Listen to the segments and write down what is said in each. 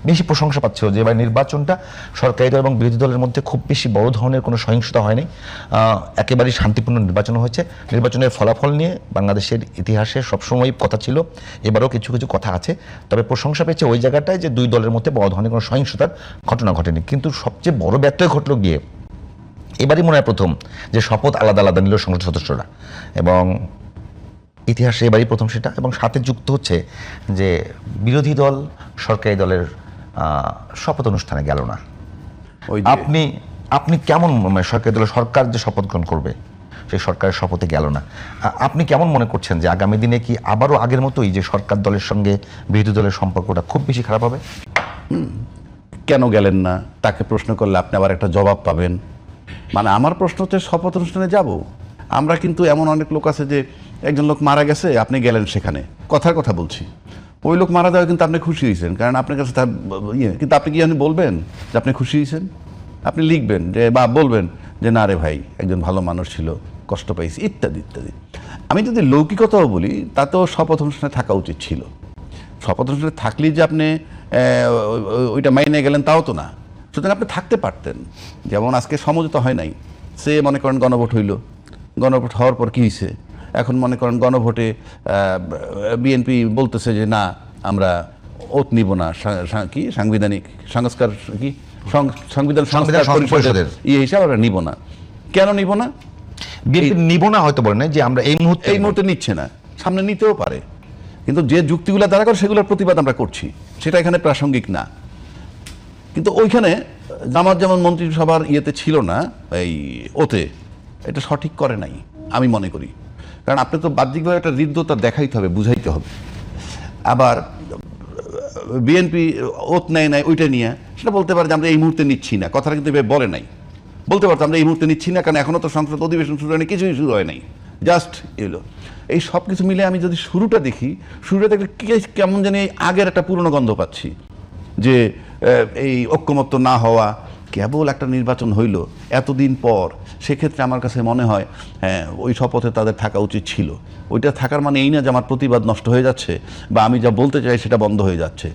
বেশি প্রশংসা পাচ্ছিল যে এবার নির্বাচনটা সরকারি দল এবং বিরোধী দলের মধ্যে খুব বেশি বড় ধরনের কোনো সহিংসতা হয়নি, একেবারেই শান্তিপূর্ণ নির্বাচন হয়েছে। নির্বাচনের ফলাফল নিয়ে বাংলাদেশের ইতিহাসে সবসময়ই কথা ছিল, এবারও কিছু কিছু কথা আছে। তবে প্রশংসা পেয়েছে ওই জায়গাটায় যে দুই দলের মধ্যে বড় ধরনের কোনো সহিংসতার ঘটনা ঘটেনি। কিন্তু সবচেয়ে বড় ব্যত্যয় ঘটলো গিয়ে এবারই মনে হয় প্রথম যে শপথ আলাদা আলাদা নিল সংসদ সদস্যরা, এবং ইতিহাসে এবারই প্রথম সেটা। এবং সাথে যুক্ত হচ্ছে যে বিরোধী দল সরকারি দলের শপথ অনুষ্ঠানে গেল না। আপনি আপনি কেমন সরকারি দলের সরকার যে শপথ গ্রহণ করবে সেই সরকারের শপথে গেল না, আপনি কেমন মনে করছেন যে আগামী দিনে কি আবারও আগের মতোই যে সরকার দলের সঙ্গে বিরোধী দলের সম্পর্কটা খুব বেশি খারাপ হবে? কেন গেলেন না তাকে প্রশ্ন করলে আপনি আবার একটা জবাব পাবেন। মানে আমার প্রশ্ন হচ্ছে শপথ অনুষ্ঠানে যাব আমরা, কিন্তু এমন অনেক লোক আছে যে একজন লোক মারা গেছে আপনি গেলেন সেখানে, কথার কথা বলছি, ওই লোক মারা যাওয়া কিন্তু আপনি খুশি হয়েছেন, কারণ আপনার কাছে তার কিন্তু আপনি কি আপনি বলবেন যে আপনি খুশি হয়েছেন? আপনি লিখবেন যে বা বলবেন যে না রে ভাই একজন ভালো মানুষ ছিল, কষ্ট পাইছি, ইত্যাদি ইত্যাদি। আমি যদি লৌকিকতাও বলি তাতেও শপথ অনুষ্ঠানে থাকা উচিত ছিল। শপথ অনুষ্ঠানে থাকলেই যে আপনি ওইটা মাইনে গেলেন তাও তো না, সুতরাং আপনি থাকতে পারতেন। যেমন আজকে সমঝোতা হয় নাই, সে মনে করেন গণভোট হইল, গণভোট হওয়ার পর কী হয়েছে, এখন মনে করেন গণভোটে বিএনপি বলতেছে যে না আমরা ওত নিব না, কি সাংবিধানিক সংস্কার কি সংবিধান সংস্কার পরিষদের হিসাবে আমরা নিব না। কেন নিব না? বিএনপি নিব না হয়তো বলে না যে আমরা এই মুহূর্তে নিচ্ছে না, সামনে নিতেও পারে, কিন্তু যে যুক্তিগুলো দ্বারা করে সেগুলোর প্রতিবাদ আমরা করছি, সেটা এখানে প্রাসঙ্গিক না। কিন্তু ওইখানে জামাত যেমন মন্ত্রিসভার ইয়েতে ছিল না, এই ওতে এটা সঠিক করে নাই আমি মনে করি, কারণ আপনি তো বাহ্যিকভাবে একটা হৃদ্যতা দেখাইতে হবে, বুঝাইতে হবে। আবার বিএনপি ওত নেয় নাই ওইটা নিয়ে সেটা বলতে পারে যে আমরা এই মুহূর্তে নিচ্ছি না, কথাটা কিন্তু বলে নাই। বলতে পারতো আমরা এই মুহূর্তে নিচ্ছি না, কারণ এখনও তো সংসদ অধিবেশন শুরু হয়নি, কিছুই শুরু হয় নাই, জাস্ট এলো। এই সব কিছু মিলে আমি যদি শুরুটা দেখি, শুরুটা দেখলে কেমন জানি আগের একটা পুরনো গন্ধ পাচ্ছি, যে এই ঐক্যমত্য না হওয়া, কেবল একটা নির্বাচন হইল এতদিন পর, সেক্ষেত্রে আমার কাছে মনে হয় হ্যাঁ ওই শপথে তাদের থাকা উচিত ছিল। ওইটা থাকার মানে এই না যে আমার প্রতিবাদ নষ্ট হয়ে যাচ্ছে বা আমি যা বলতে চাই সেটা বন্ধ হয়ে যাচ্ছে।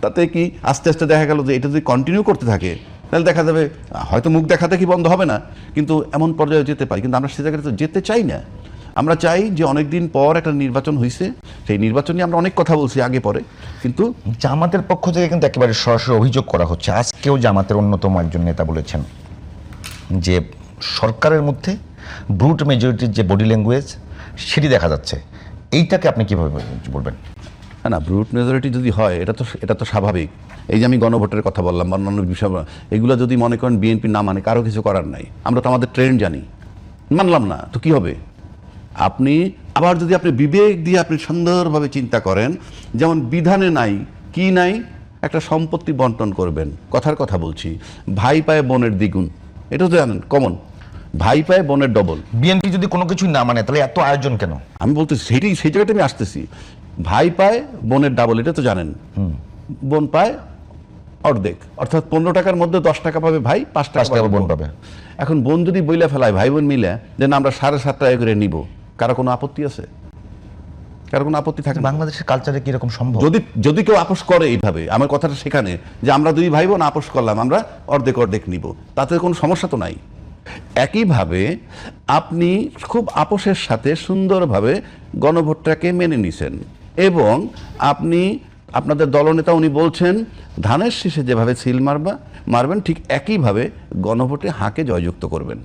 তাতে কি আস্তে আস্তে দেখা গেল যে এটা যদি কন্টিনিউ করতে থাকে তাহলে দেখা যাবে হয়তো মুখ দেখাতে কি বন্ধ হবে না, কিন্তু এমন পর্যায়ে যেতে পারি। কিন্তু আমরা সে জায়গায় তো যেতে চাই না। আমরা চাই যে অনেক দিন পর একটা নির্বাচন হয়েছে, সেই নির্বাচন নিয়ে আমরা অনেক কথা বলছি আগে পরে, কিন্তু জামাতের পক্ষ থেকে কিন্তু একেবারে সরাসরি অভিযোগ করা হচ্ছে। আজকেও জামাতের অন্যতম একজন নেতা বলেছেন যে সরকারের মধ্যে ব্রুট মেজরিটির যে বডি ল্যাঙ্গুয়েজ সেটি দেখা যাচ্ছে। এইটাকে আপনি কীভাবে বলবেন? না, ব্রুট মেজরিটি যদি হয় এটা তো স্বাভাবিক। এই যে আমি গণভোটের কথা বললাম, অন্যান্য বিষয়, এগুলো যদি মনে করেন বিএনপি না মানে কারো কিছু করার নাই, আমরা তো আমাদের ট্রেন্ড জানি, মানলাম না তো কি হবে? আপনি আবার যদি আপনি বিবেক দিয়ে আপনি সুন্দরভাবে চিন্তা করেন, যেমন বিধানে নাই কি নাই, একটা সম্পত্তি বন্টন করবেন, কথার কথা বলছি, ভাই পায় বোনের দ্বিগুণ, এটা তো জানেন কমন, ভাই পায় বোনের ডবল। বিএনপি যদি কোনো কিছু না মানে তাহলে এত আয়োজন কেন? আমি বলতেছি সেই জায়গাটা আমি আসতেছি, ভাই পায় বোনের ডাবল, এটা তো জানেন। বোন পায় অর্ধেক, অর্থাৎ 15 টাকার মধ্যে 10 টাকা পাবে ভাই, 5 টাকা বোন পাবে। এখন বোন যদি বইলা ফেলায় ভাই বোন মিলে যে না আমরা 7.5 টাকা করে নিব, কারো কোনো আপত্তি আছে? কারো কোনো আপত্তি থাকে? বাংলাদেশের কালচারে কি এরকম সম্ভব? যদি কেউ আপোষ করে এইভাবে, আমার কথাটা সেখানে যে আমরা দুই ভাই বোন আপোষ করলাম, আমরা অর্ধেক অর্ধেক নিব, তাতে কোনো সমস্যা তো নাই। একইভাবে আপনি খুব আপোষের সাথে সুন্দরভাবে গণভোটটাকে মেনে নিছেন, এবং আপনি আপনাদের দলনেতা উনি বলছেন ধানের শীষে যেভাবে সিল মারবেন ঠিক একইভাবে গণভোটে হাঁকে জয়যুক্ত করবেন।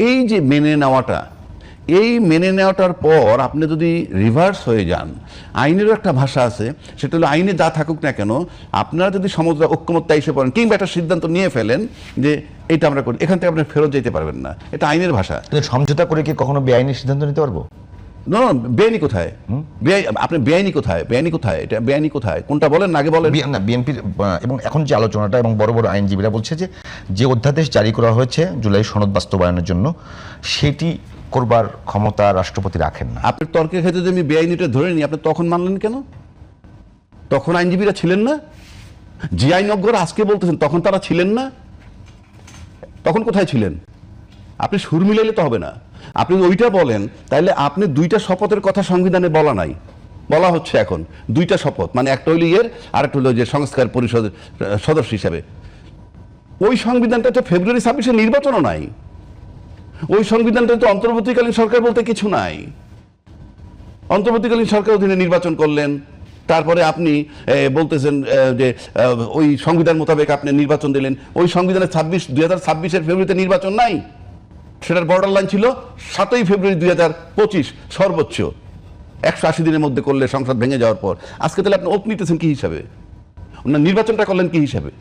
এই যে মেনে নেওয়াটার পর আপনি যদি রিভার্স হয়ে যান, আইনেরও একটা ভাষা আছে, সেটা হলো আইনে যা থাকুক না কেন, আপনারা যদি সমুদ্র ঐক্যমত্যা এসে পড়েন কিংবা একটা সিদ্ধান্ত নিয়ে ফেলেন যে এটা আমরা করি, এখান থেকে আপনি ফেরত যেতে পারবেন না, এটা আইনের ভাষা। সমঝোতা করে কি কখনো বেআইনি সিদ্ধান্ত নিতে পারবো? না, বেআইনি কোথায়? আপনি বেআইনি কোথায়? এটা বেআইনি কোথায়? কোনটা বলেন আগে বলেন। না, বিএনপির এবং এখন যে আলোচনাটা এবং বড় বড় আইনজীবীরা বলছে যে অধ্যাদেশ জারি করা হয়েছে জুলাই সনদ বাস্তবায়নের জন্য, সেটি করবার ক্ষমতা রাষ্ট্রপতি রাখেন না। আপনার তর্কের ক্ষেত্রে যদি আমি বেআইনিটা ধরে নিই, আপনি তখন মানলেন কেন? তখন আইনজীবীরা ছিলেন না? যে আইনজ্ঞরা আজকে বলতেছেন তখন তারা ছিলেন না? তখন কোথায় ছিলেন? আপনি সুর মিলাইলে তো হবে না। আপনি ওইটা বলেন, তাইলে আপনি দুইটা শপথের কথা সংবিধানে বলা নাই, বলা হচ্ছে এখন দুইটা শপথ, মানে একটা হইল আর একটা হলো যে সংস্কার পরিষদের সদস্য হিসাবে। ওই সংবিধানটা তো ফেব্রুয়ারি 26-এ নির্বাচনও নাই, ওই সংবিধানটা তো অন্তর্বর্তীকালীন সরকার বলতে কিছু নাই। অন্তর্বর্তীকালীন সরকার অধীনে নির্বাচন করলেন, তারপরে আপনি বলতেছেন যে ওই সংবিধান মোতাবেক আপনি নির্বাচন দিলেন। ওই সংবিধানে 2026-এর ফেব্রুয়ারিতে নির্বাচন নাই, সেটার বর্ডার লাইন ছিল 7ই ফেব্রুয়ারি 2025 সর্বোচ্চ, 180 দিনের মধ্যে করলে সংসদ ভেঙে যাওয়ার পর। আজকে তাহলে আপনি ওত নিতেছেন কি হিসাবে? নির্বাচনটা করলেন কি হিসাবে?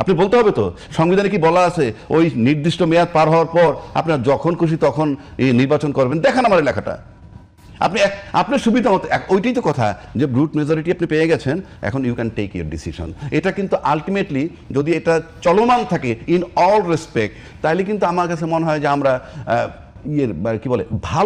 আপনি বলতে হবে তো, সংবিধানে কি বলা আছে ওই নির্দিষ্ট মেয়াদ পার হওয়ার পর আপনার যখন খুশি তখন নির্বাচন করবেন? দেখান আমার লেখাটা। আপনার সুবিধা মতো, ওইটাই তো কথা, যে ব্রুট মেজরিটি আপনি পেয়ে গেছেন, এখন you can take your decision. এটা কিন্তু আলটিমেটলি যদি এটা চলমান থাকে ইন অল রেসপেক্ট, তাহলে কিন্তু আমার কাছে মনে হয় যে আমরা কি বলে ভালো